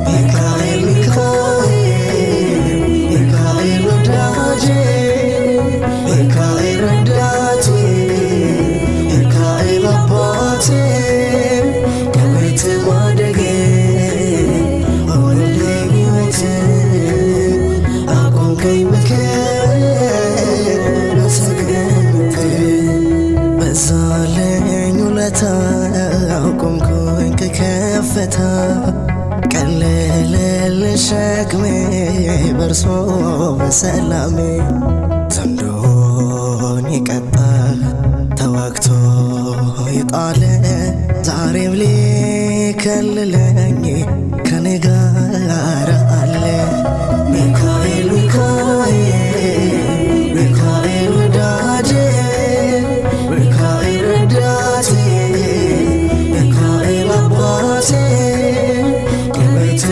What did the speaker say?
ሚካኤል ሚካኤል ሚካኤል ወዳጄ ሚካኤል ረዳቴ ሚካኤል አባቴ ከቤት ማደጌ ሆነልኝ ሕይወቴ አቆምከኝ ምክር በሰገነቴ በዛልኝ ውለታ አቆምኩኝ ከከፍታ ቀለለልኝ ሸክሜ በርሶ በሰላሜ ዘንዶን የቀጣ ተዋግቶ የጣለ ዛሬም ሊከልለኝ ከኔ ጋር አለ። ሚካኤል ሚካኤል ሚካኤል ወዳጄ ሚካኤል ረዳቴ ሚካኤል አባቴ ከቤት